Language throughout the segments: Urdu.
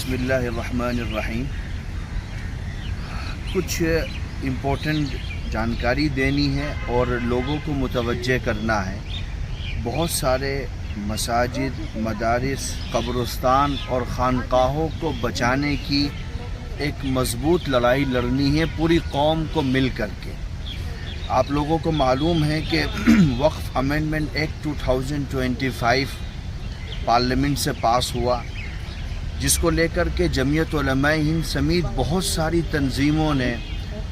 بسم اللہ الرحمن الرحیم۔ کچھ امپورٹنٹ جانکاری دینی ہے اور لوگوں کو متوجہ کرنا ہے۔ بہت سارے مساجد، مدارس، قبرستان اور خانقاہوں کو بچانے کی ایک مضبوط لڑائی لڑنی ہے پوری قوم کو مل کر کے۔ آپ لوگوں کو معلوم ہے کہ وقف امینڈمنٹ ایکٹ 2025 پارلیمنٹ سے پاس ہوا، جس کو لے کر کے جمعیت علماء ہند سمیت بہت ساری تنظیموں نے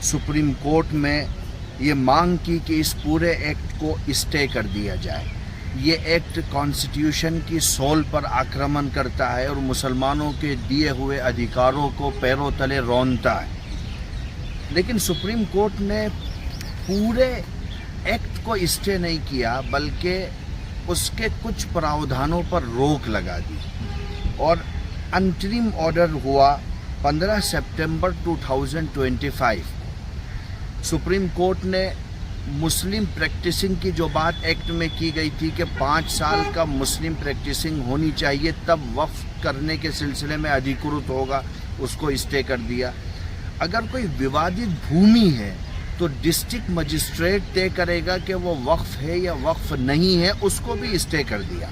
سپریم کورٹ میں یہ مانگ کی کہ اس پورے ایکٹ کو اسٹے کر دیا جائے۔ یہ ایکٹ کانسٹیٹیوشن کی سول پر آکرمن کرتا ہے اور مسلمانوں کے دیے ہوئے ادھیکاروں کو پیروں تلے رونتا ہے، لیکن سپریم کورٹ نے پورے ایکٹ کو اسٹے نہیں کیا بلکہ اس کے کچھ پراودھانوں پر روک لگا دی، اور انٹرم آرڈر ہوا 15 سپٹمبر 2025۔ سپریم کورٹ نے مسلم پریکٹسنگ کی جو بات ایکٹ میں کی گئی تھی کہ 5 سال کا مسلم پریکٹسنگ ہونی چاہیے تب وقف کرنے کے سلسلے میں ادھیکرت ہوگا، اس کو اسٹے کر دیا۔ اگر کوئی ووادت بھومی ہے تو ڈسٹرکٹ مجسٹریٹ طے کرے گا کہ وہ وقف ہے یا وقف نہیں ہے، اس کو بھی اسٹے کر دیا۔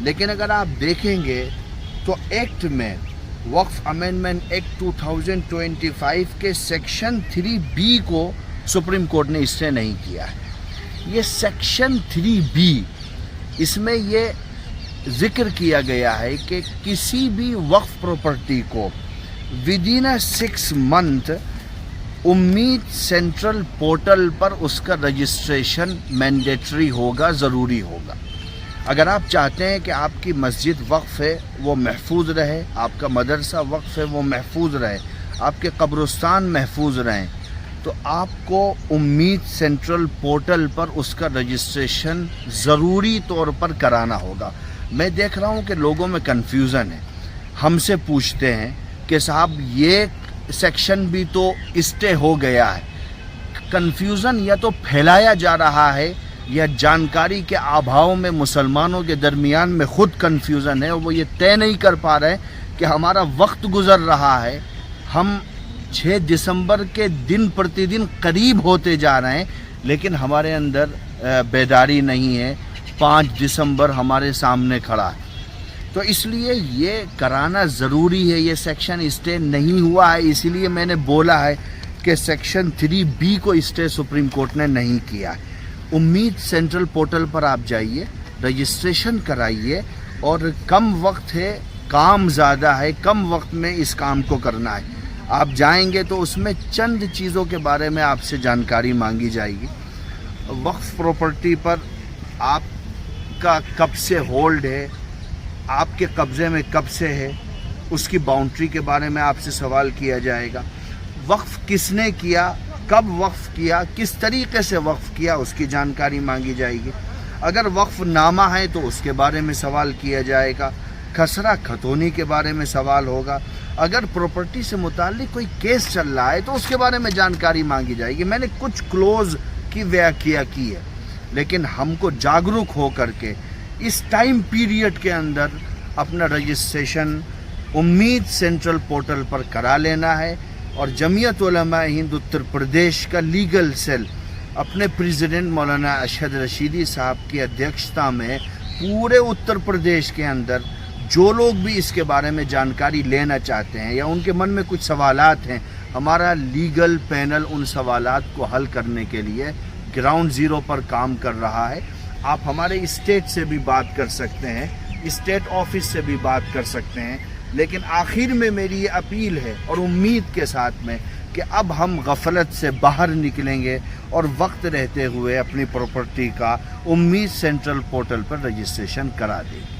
لیکن اگر آپ دیکھیں گے تو ایکٹ میں وقف امینڈمنٹ ایکٹ 2025 کے سیکشن 3B کو سپریم کورٹ نے اسٹے نہیں کیا ہے۔ یہ سیکشن 3B، اس میں یہ ذکر کیا گیا ہے کہ کسی بھی وقف پراپرٹی کو ودین 6 منتھ امید سینٹرل پورٹل پر اس کا رجسٹریشن مینڈیٹری ہوگا، ضروری ہوگا۔ اگر آپ چاہتے ہیں کہ آپ کی مسجد وقف ہے وہ محفوظ رہے، آپ کا مدرسہ وقف ہے وہ محفوظ رہے، آپ کے قبرستان محفوظ رہیں، تو آپ کو امید سینٹرل پورٹل پر اس کا رجسٹریشن ضروری طور پر کرانا ہوگا۔ میں دیکھ رہا ہوں کہ لوگوں میں کنفیوژن ہے، ہم سے پوچھتے ہیں کہ صاحب یہ سیکشن بھی تو اسٹے ہو گیا ہے۔ کنفیوژن یا تو پھیلایا جا رہا ہے یا جانکاری کے ابھاؤ میں مسلمانوں کے درمیان میں خود کنفیوژن ہے، اور وہ یہ طے نہیں کر پا رہے کہ ہمارا وقت گزر رہا ہے، ہم 6 دسمبر کے دن پرتی دن قریب ہوتے جا رہے ہیں، لیکن ہمارے اندر بیداری نہیں ہے۔ 5 دسمبر ہمارے سامنے کھڑا ہے، تو اس لیے یہ کرانا ضروری ہے۔ یہ سیکشن اسٹے نہیں ہوا ہے، اسی لیے میں نے بولا ہے کہ سیکشن 3B کو اسٹے سپریم کورٹ نے نہیں کیا ہے۔ امید سینٹرل پورٹل پر آپ جائیے، رجسٹریشن کرائیے، اور کم وقت ہے، کام زیادہ ہے، کم وقت میں اس کام کو کرنا ہے۔ آپ جائیں گے تو اس میں چند چیزوں کے بارے میں آپ سے جانکاری مانگی جائے گی۔ وقف پراپرٹی پر آپ کا کب سے ہولڈ ہے، آپ کے قبضے میں کب سے ہے، اس کی باؤنڈری کے بارے میں آپ سے سوال کیا جائے گا۔ وقف کس نے کیا، کب وقف کیا، کس طریقے سے وقف کیا، اس کی جانکاری مانگی جائے گی۔ اگر وقف نامہ ہے تو اس کے بارے میں سوال کیا جائے گا۔ خسرہ خطونی کے بارے میں سوال ہوگا۔ اگر پراپرٹی سے متعلق کوئی کیس چل رہا ہے تو اس کے بارے میں جانکاری مانگی جائے گی۔ میں نے کچھ کلوز کی ویاخیا کی ہے، لیکن ہم کو جاگرک ہو کر کے اس ٹائم پیریڈ کے اندر اپنا رجسٹریشن امید سینٹرل پورٹل پر کرا لینا ہے، اور جمعیت علماء ہند اتر پردیش کا لیگل سیل اپنے پریزیڈنٹ مولانا اشہد رشیدی صاحب کی ادھیکشتا میں پورے اتر پردیش کے اندر جو لوگ بھی اس کے بارے میں جانکاری لینا چاہتے ہیں یا ان کے من میں کچھ سوالات ہیں، ہمارا لیگل پینل ان سوالات کو حل کرنے کے لیے گراؤنڈ زیرو پر کام کر رہا ہے۔ آپ ہمارے اسٹیٹ سے بھی بات کر سکتے ہیں، اسٹیٹ آفس سے بھی بات کر سکتے ہیں، لیکن آخر میں میری یہ اپیل ہے اور امید کے ساتھ میں کہ اب ہم غفلت سے باہر نکلیں گے اور وقت رہتے ہوئے اپنی پراپرٹی کا امید سینٹرل پورٹل پر رجسٹریشن کرا دیں گے۔